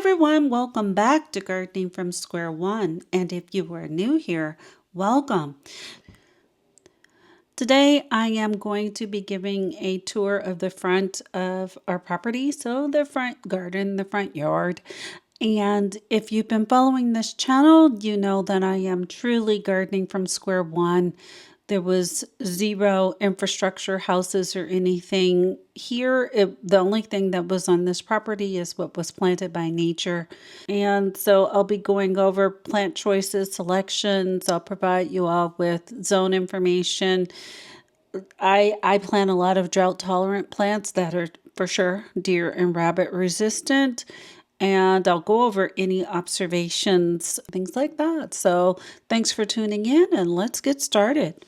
everyone, welcome back to Gardening from Square One. And if you are new here, welcome. Today I am going to be giving a tour of the front of our property, so the front garden, the front yard. And if you've been following this channel, you know that I am truly gardening from square one. There was zero infrastructure, houses, or anything here. The only thing that was on this property is what was planted by nature. And so I'll be going over plant choices, selections. I'll provide you all with zone information. I plant a lot of drought tolerant plants that are for sure deer and rabbit resistant. And I'll go over any observations, things like that. So thanks for tuning in and let's get started.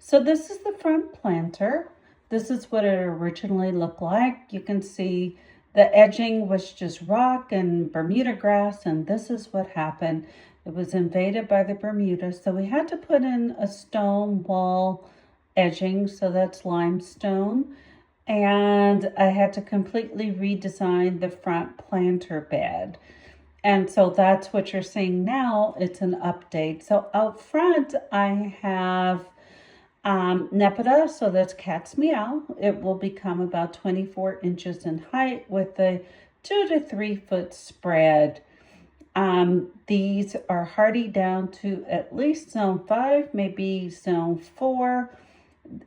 So this is the front planter. This is what it originally looked like. You can see the edging was just rock and Bermuda grass, and this is what happened. It was invaded by the Bermuda, so we had to put in a stone wall edging, so that's limestone. And I had to completely redesign the front planter bed. And so that's what you're seeing now. It's an update. So out front, I have Nepeta, so that's cat's meow. It will become about 24 inches in height with a 2 to 3 foot spread. These are hardy down to at least zone 5, maybe zone 4.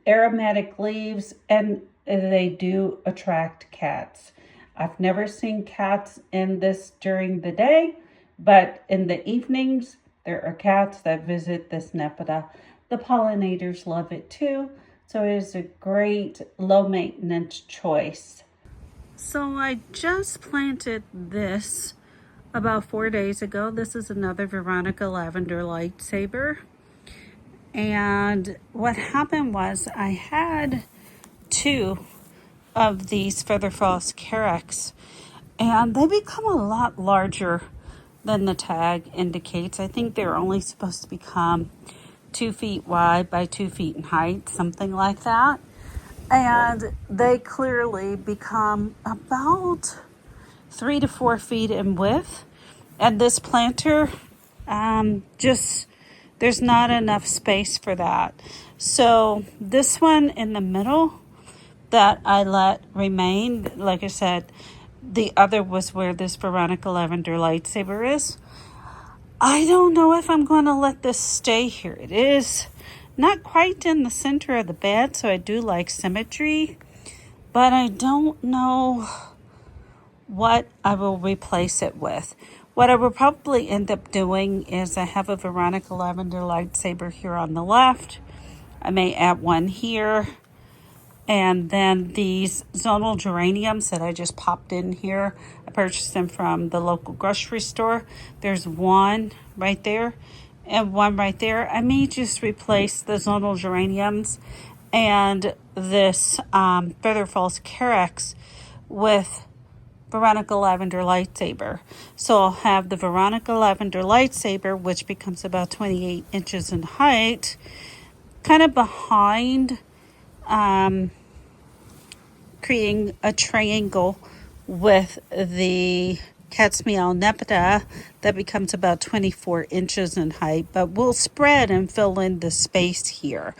Aromatic leaves, and they do attract cats. I've never seen cats in this during the day, but in the evenings, there are cats that visit this Nepeta. The pollinators love it too, so it is a great low maintenance choice. So I just planted this about 4 days ago. This is another Veronica Lavender Lightsaber. And what happened was I had 2 of these feather false Carex, and they become a lot larger than the tag indicates. I think they're only supposed to become 2 feet wide by 2 feet in height, something like that. And they clearly become about 3 to 4 feet in width. And this planter there's not enough space for that. So this one in the middle that I let remain, like I said, the other was where this Veronica Lavender Lightsaber is. I don't know if I'm going to let this stay here. It is not quite in the center of the bed, so I do like symmetry, but I don't know what I will replace it with. What I will probably end up doing is I have a Veronica Lavender Lightsaber here on the left. I may add one here. And then these zonal geraniums that I just popped in here, I purchased them from the local grocery store. There's one right there and one right there. I may just replace the zonal geraniums and this feather false Carex with Veronica Lavender Lightsaber. So I'll have the Veronica Lavender Lightsaber, which becomes about 28 inches in height, kind of behind, creating a triangle with the cat's meow Nepeta that becomes about 24 inches in height, but we'll spread and fill in the space here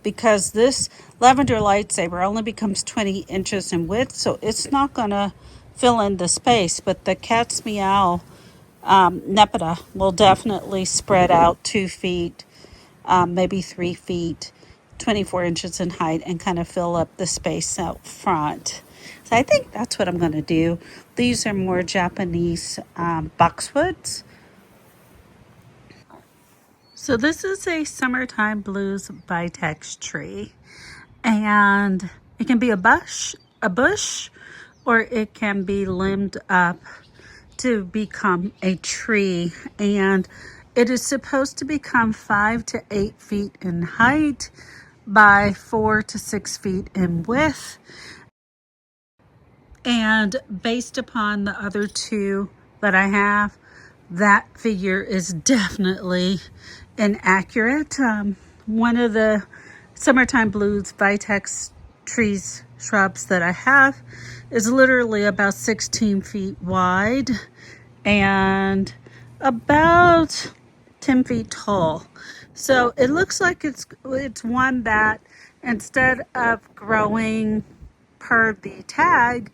because this lavender lightsaber only becomes 20 inches in width, so it's not going to fill in the space, but the cat's meow Nepeta will definitely spread out 2 feet, maybe 3 feet, 24 inches in height, and kind of fill up the space out front. So I think that's what I'm going to do. These are more Japanese boxwoods. So this is a summertime blues Vitex tree, and it can be a bush, or it can be limbed up to become a tree, and it is supposed to become 5 to 8 feet in height by 4 to 6 feet in width. And based upon the other 2 that I have, that figure is definitely inaccurate. One of the summertime blues Vitex shrubs that I have is literally about 16 feet wide and about 10 feet tall. So it looks like it's one that, instead of growing per the tag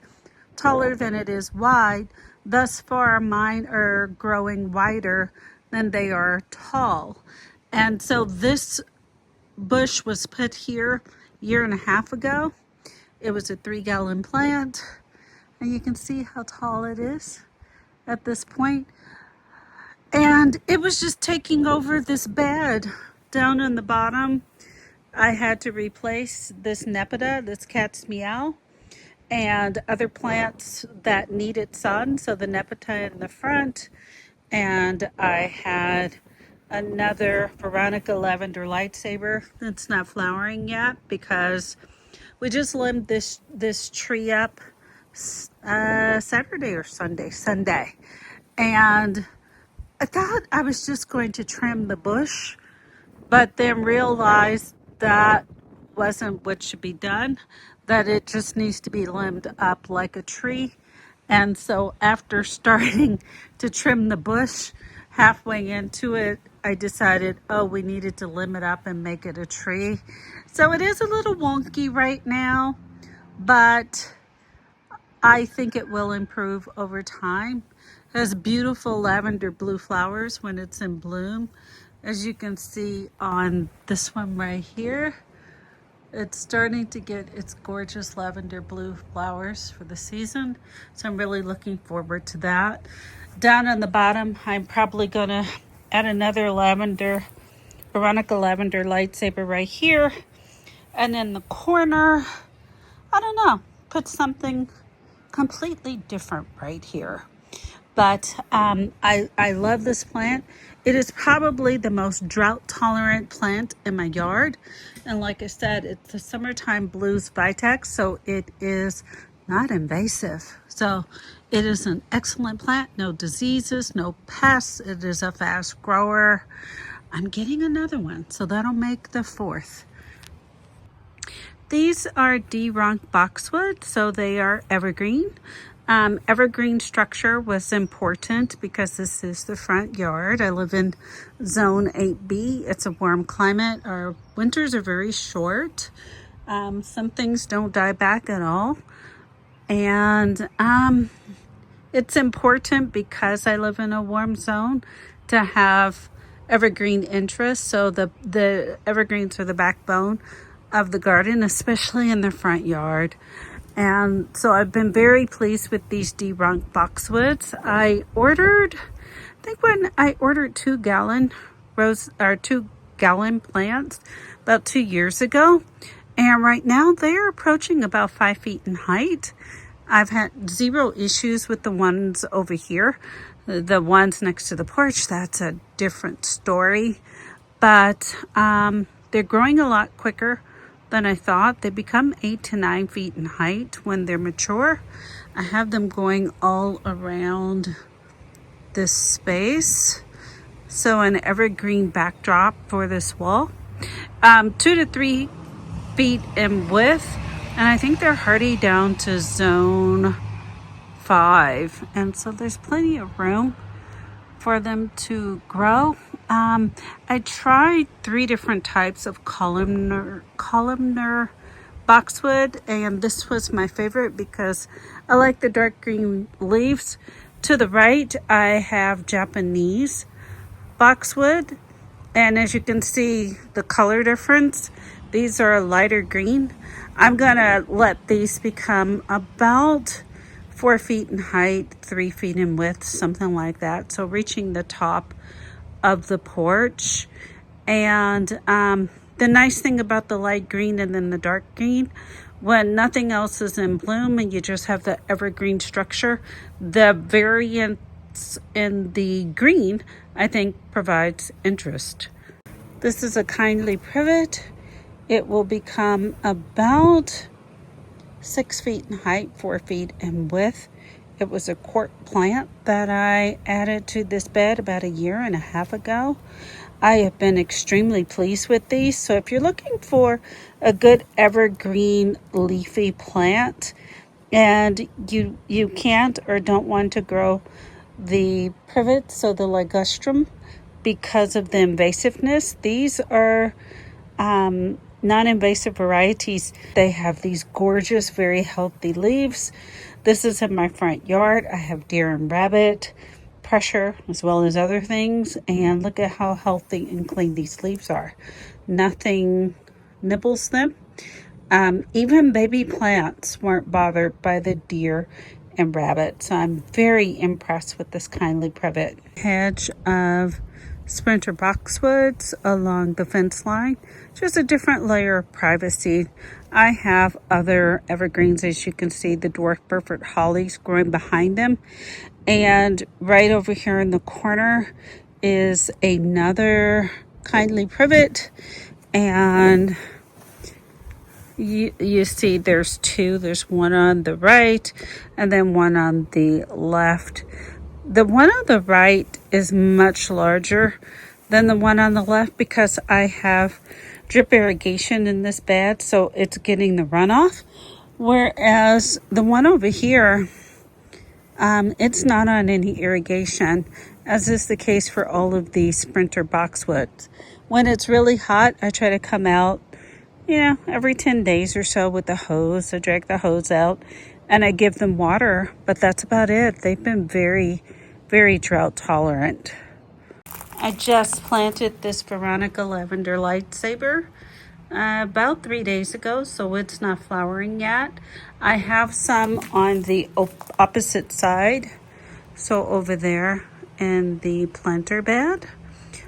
taller than it is wide, thus far mine are growing wider than they are tall. And so this bush was put here a year and a half ago. It was a 3-gallon plant, and you can see how tall it is at this point. And it was just taking over this bed. Down in the bottom, I had to replace this Nepeta, this cat's meow, and other plants that needed sun. So the Nepeta in the front, and I had another Veronica lavender lightsaber that's not flowering yet because we just limbed this tree up Saturday or Sunday, and I thought I was just going to trim the bush, but then realized that wasn't what should be done, that it just needs to be limbed up like a tree. And so after starting to trim the bush, halfway into it, I decided, oh, we needed to limb it up and make it a tree. So it is a little wonky right now, but I think it will improve over time. It has beautiful lavender blue flowers when it's in bloom. As you can see on this one right here, it's starting to get its gorgeous lavender blue flowers for the season. So I'm really looking forward to that. Down on the bottom, I'm probably gonna add another Veronica lavender lightsaber right here. And in the corner, I don't know, put something completely different right here. But I love this plant. It is probably the most drought tolerant plant in my yard. And like I said, it's the summertime blues Vitex, so it is not invasive. So it is an excellent plant, no diseases, no pests. It is a fast grower. I'm getting another one, so that'll make the 4th. These are Deerunk Boxwood, so they are evergreen. Evergreen structure was important because this is the front yard. I live in zone 8B. It's a warm climate. Our winters are very short. Some things don't die back at all. And it's important because I live in a warm zone to have evergreen interests. So the evergreens are the backbone of the garden, especially in the front yard. And so I've been very pleased with these Deerunk Boxwoods. I think when I ordered 2-gallon plants about 2 years ago, and right now they're approaching about 5 feet in height. I've had 0 issues with the ones over here. The ones next to the porch, that's a different story. But they're growing a lot quicker than I thought. They become 8 to 9 feet in height when they're mature. I have them going all around this space. So an evergreen backdrop for this wall. 2 to 3 feet in width. And I think they're hardy down to zone 5. And so there's plenty of room for them to grow. I tried 3 different types of columnar boxwood, and this was my favorite because I like the dark green leaves. To the right, I have Japanese boxwood, and as you can see the color difference, these are a lighter green. I'm gonna let these become about 4 feet in height, 3 feet in width, something like that. So reaching the top of the porch. And the nice thing about the light green and then the dark green, when nothing else is in bloom and you just have the evergreen structure, the variance in the green, I think, provides interest. This is a kindly privet. It will become about 6 feet in height, 4 feet in width. It was a quart plant that I added to this bed about 1.5 years ago. I have been extremely pleased with these. So if you're looking for a good evergreen leafy plant and you can't or don't want to grow the Privet, so the Ligustrum, because of the invasiveness. These are non-invasive varieties. They have these gorgeous, very healthy leaves. This is in my front yard. I have deer and rabbit pressure as well as other things, and look at how healthy and clean these leaves are. Nothing nibbles them. Even baby plants weren't bothered by the deer and rabbit, so I'm very impressed with this kindly privet. Hedge of sprinter boxwoods along the fence line, just a different layer of privacy. I have other evergreens, as you can see, the dwarf perfect hollies growing behind them, and right over here in the corner is another kindly privet, and you see there's two. There's one on the right and then one on the left. The one on the right is much larger than the one on the left because I have drip irrigation in this bed, so it's getting the runoff. Whereas the one over here, it's not on any irrigation, as is the case for all of these sprinter boxwoods. When it's really hot, I try to come out every 10 days or so with the hose. I drag the hose out and I give them water, but that's about it. They've been very, very drought tolerant. I just planted this Veronica lavender lightsaber about 3 days ago, so it's not flowering yet. I have some on the opposite side, so over there in the planter bed.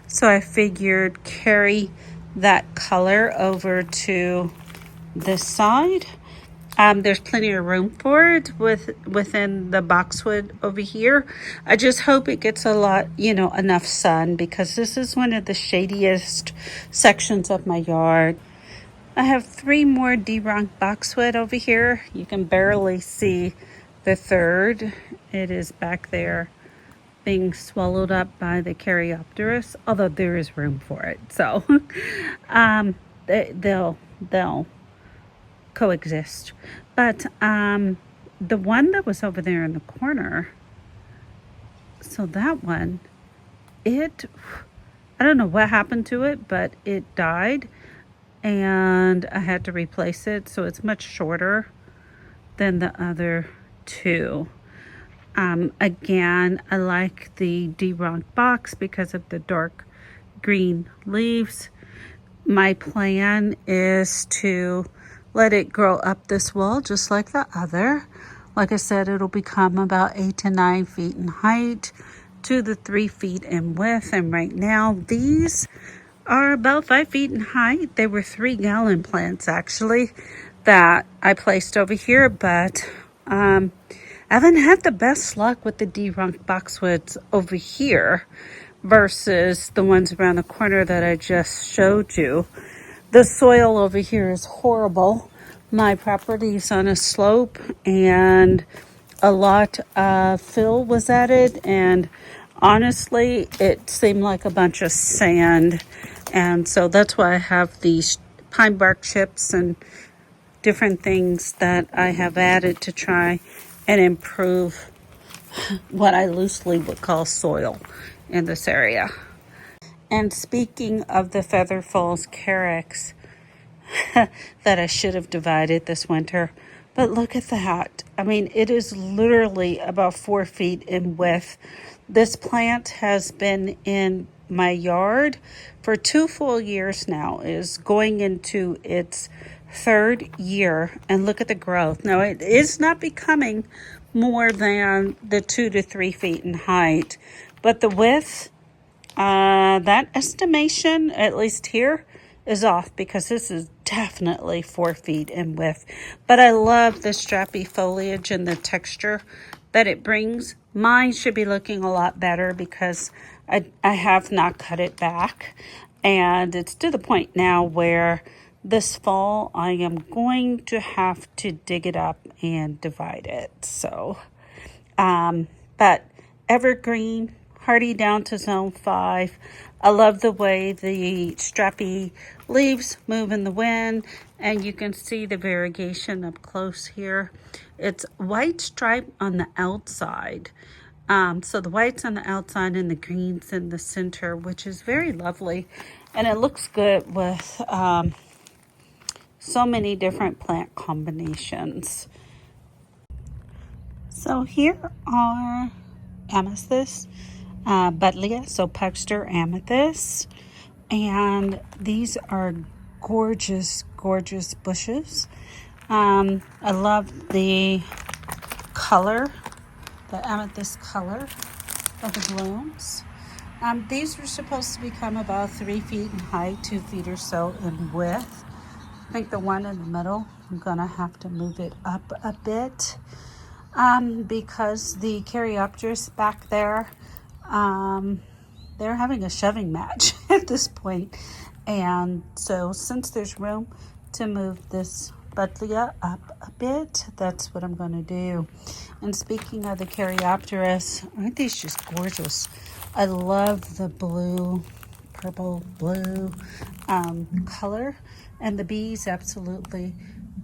So I figured carry that color over to this side. There's plenty of room for it within the boxwood over here. I just hope it gets a lot, enough sun, because this is one of the shadiest sections of my yard. I have 3 more Deerunk Boxwood over here. You can barely see the third. It is back there being swallowed up by the Caryopteris, although there is room for it. So they'll coexist. But the one that was over there in the corner, so that one, I don't know what happened to it, but it died and I had to replace it. So it's much shorter than the other two. Again, I like the Deerunk box because of the dark green leaves. My plan is to let it grow up this wall just like the other. Like I said, it'll become about 8 to 9 feet in height, 2 to 3 feet in width. And right now, these are about 5 feet in height. They were 3-gallon plants actually that I placed over here, but I haven't had the best luck with the Deerunk Boxwoods over here versus the ones around the corner that I just showed you. The soil over here is horrible. My property is on a slope and a lot of fill was added, and honestly, it seemed like a bunch of sand. And so that's why I have these pine bark chips and different things that I have added to try and improve what I loosely would call soil in this area. And speaking of the Feather Falls Carex that I should have divided this winter, but look at that. I mean, it is literally about 4 feet in width. This plant has been in my yard for 2 full years now, is going into its 3rd year, and look at the growth. Now, it is not becoming more than the 2 to 3 feet in height, but the width, that estimation, at least here, is off because this is definitely 4 feet in width. But I love the strappy foliage and the texture that it brings. Mine should be looking a lot better because I have not cut it back, and it's to the point now where this fall I am going to have to dig it up and divide it. So but evergreen, hardy down to zone 5. I love the way the strappy leaves move in the wind, and you can see the variegation up close here. It's white stripe on the outside, So the white's on the outside and the green's in the center, which is very lovely. And it looks good with so many different plant combinations. So here are Amethyst Buddleia, so Pugster Amethyst. And these are gorgeous, gorgeous bushes. I love the color, the amethyst color of the blooms. These are supposed to become about 3 feet in height, 2 feet or so in width. I think the one in the middle, I'm gonna have to move it up a bit because the Caryopteris back there, they're having a shoving match at this point. And so since there's room to move this Buddleia up a bit, that's what I'm going to do. And speaking of the Caryopteris, aren't these just gorgeous? I love the blue, purple blue color, and the bees absolutely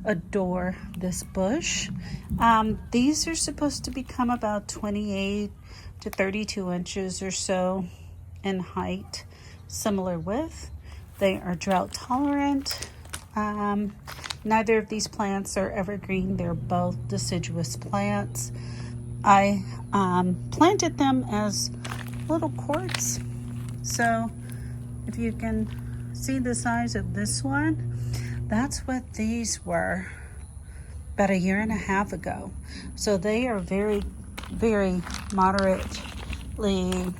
adore this bush. These are supposed to become about 28 to 32 inches or so in height, similar width. They are drought tolerant. Neither of these plants are evergreen. They're both deciduous plants. I planted them as little quartz. So if you can see the size of this one, that's what these were about 1.5 years ago. So they are very, very moderately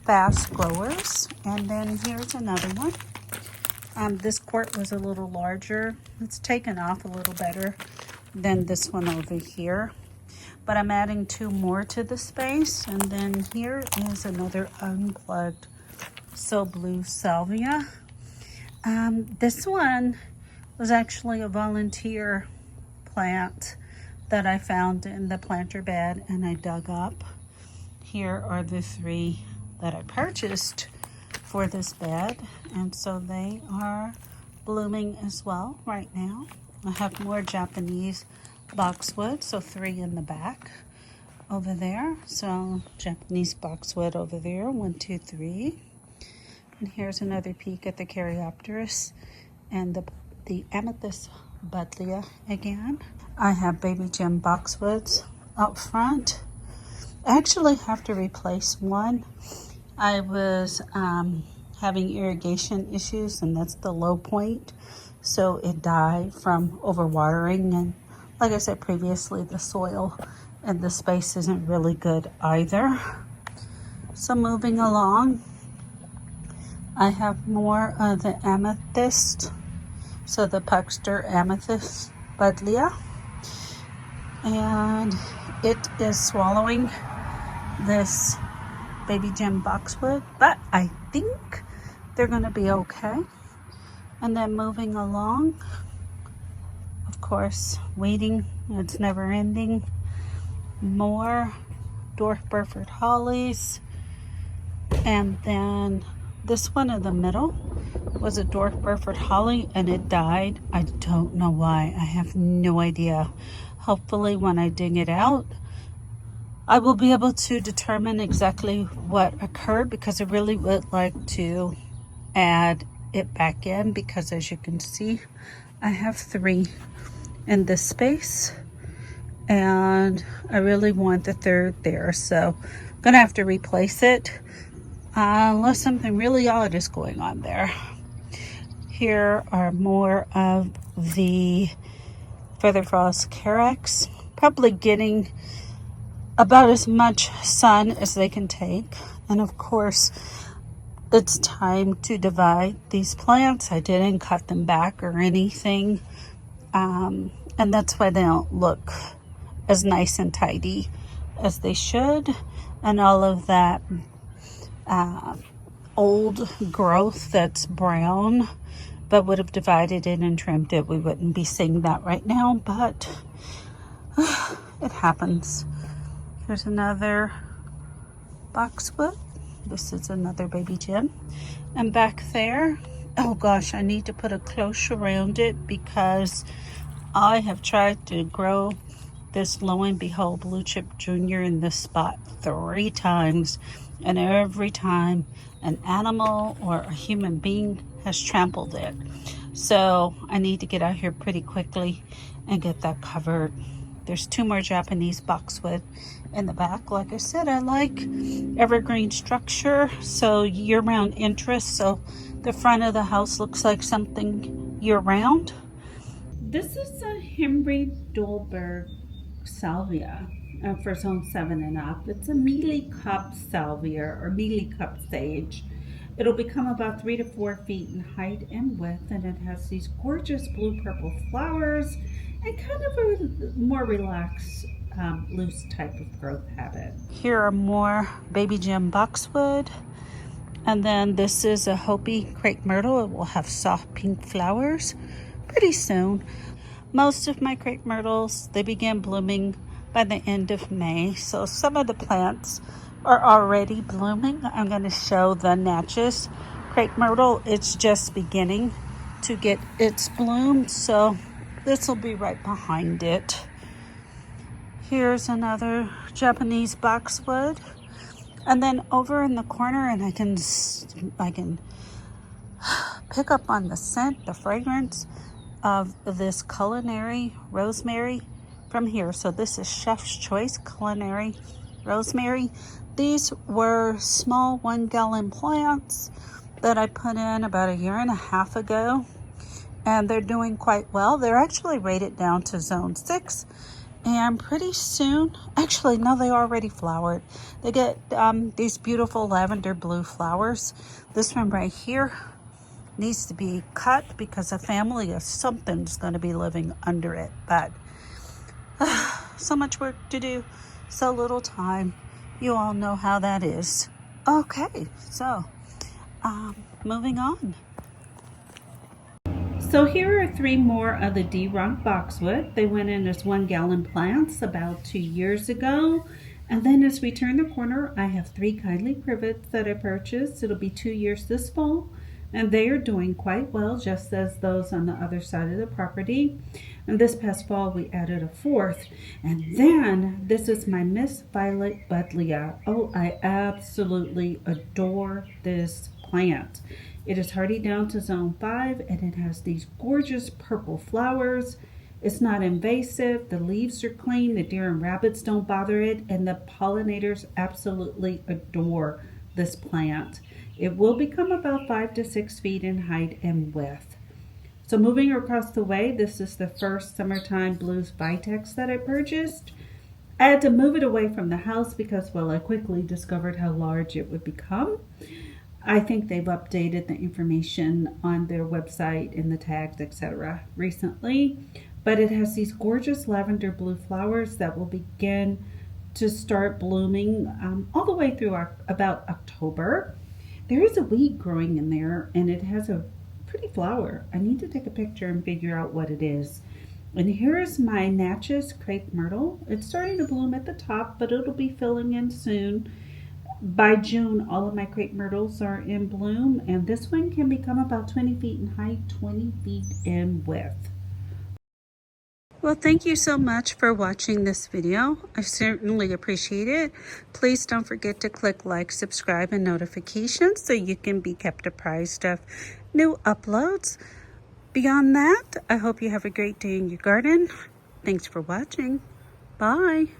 fast growers. And then here's another one. This quart was a little larger. It's taken off a little better than this one over here. But I'm adding 2 more to the space. And then here is another unplugged So Blue Salvia. This one was actually a volunteer plant that I found in the planter bed and I dug up. Here are the 3 that I purchased for this bed, and so they are blooming as well right now. I have more Japanese boxwood, so 3 in the back over there. So Japanese boxwood over there, 1, 2, 3. And here's another peek at the Caryopteris and the Amethyst Buddleia again. I have baby gem boxwoods up front. I actually have to replace one. I was having irrigation issues, and that's the low point. So it died from overwatering, and like I said previously, the soil and the space isn't really good either. So moving along, I have more of the amethyst, so the Pugster Amethyst Buddleia, and it is swallowing this baby gem boxwood, but I think they're going to be okay. And then moving along, of course, waiting, it's never ending. More dwarf Burford hollies, and then this one in the middle was a dwarf Burford holly and it died. I don't know why. I have no idea. Hopefully when I dig it out, I will be able to determine exactly what occurred, because I really would like to add it back in, because as you can see, I have 3 in this space and I really want the 3rd there. So I'm gonna have to replace it unless something really odd is going on there. Here are more of the feather frost Carex, probably getting about as much sun as they can take. And of course, it's time to divide these plants. I didn't cut them back or anything. And that's why they don't look as nice and tidy as they should. And all of that old growth that's brown, but would have divided it and trimmed it, we wouldn't be seeing that right now, but it happens. Here's another boxwood. This is another baby gem. And back there, oh gosh, I need to put a cloche around it because I have tried to grow this, lo and behold, Blue Chip Jr. in this spot 3 times, and every time an animal or a human being has trampled it. So I need to get out here pretty quickly and get that covered. There's 2 more Japanese boxwood in the back. Like I said, I like evergreen structure, so year-round interest, so the front of the house looks like something year-round. This is a Henry Duelberg Salvia for zone 7 and up. It's a mealy cup salvia or mealy cup sage. It'll become about 3 to 4 feet in height and width, and it has these gorgeous blue-purple flowers and kind of a more relaxed, loose type of growth habit. Here are more baby gem boxwood. And then this is a Hopi crepe myrtle. It will have soft pink flowers pretty soon. Most of my crepe myrtles, they begin blooming by the end of May. So some of the plants are already blooming. I'm going to show the Natchez crepe myrtle. It's just beginning to get its bloom. So this will be right behind it. Here's another Japanese boxwood. And then over in the corner, and I can pick up on the scent, the fragrance of this culinary rosemary from here. So this is Chef's Choice Culinary Rosemary. These were small 1-gallon plants that I put in about 1.5 years ago, and they're doing quite well. They're actually rated down to zone 6. And pretty soon, actually, no, they already flowered. They get these beautiful lavender blue flowers. This one right here needs to be cut because a family of something's going to be living under it. But so much work to do, so little time. You all know how that is. Okay, so moving on. So here are 3 more of the Deerunk Boxwood. They went in as 1-gallon plants about 2 years ago. And then as we turn the corner, I have 3 kindly privets that I purchased. It'll be 2 years this fall. And they are doing quite well, just as those on the other side of the property. And this past fall, we added a 4th. And then this is my Miss Violet Buddleia. Oh, I absolutely adore this plant. It is hardy down to zone 5, and it has these gorgeous purple flowers. It's not invasive. The leaves are clean. The deer and rabbits don't bother it, and the pollinators absolutely adore this plant. It will become about 5 to 6 feet in height and width. So moving across the way, this is the first Summertime Blues Vitex that I purchased. I had to move it away from the house because, well, I quickly discovered how large it would become. I think they've updated the information on their website and the tags, etc. recently, but it has these gorgeous lavender blue flowers that will begin to start blooming all the way through about October. There is a weed growing in there, and it has a pretty flower. I need to take a picture and figure out what it is. And here is my Natchez crepe myrtle. It's starting to bloom at the top, but it'll be filling in soon. By June, all of my crepe myrtles are in bloom, and this one can become about 20 feet in height, 20 feet in width. Well, thank you so much for watching this video. I certainly appreciate it. Please don't forget to click like, subscribe, and notifications so you can be kept apprised of new uploads. Beyond that, I hope you have a great day in your garden. Thanks for watching. Bye.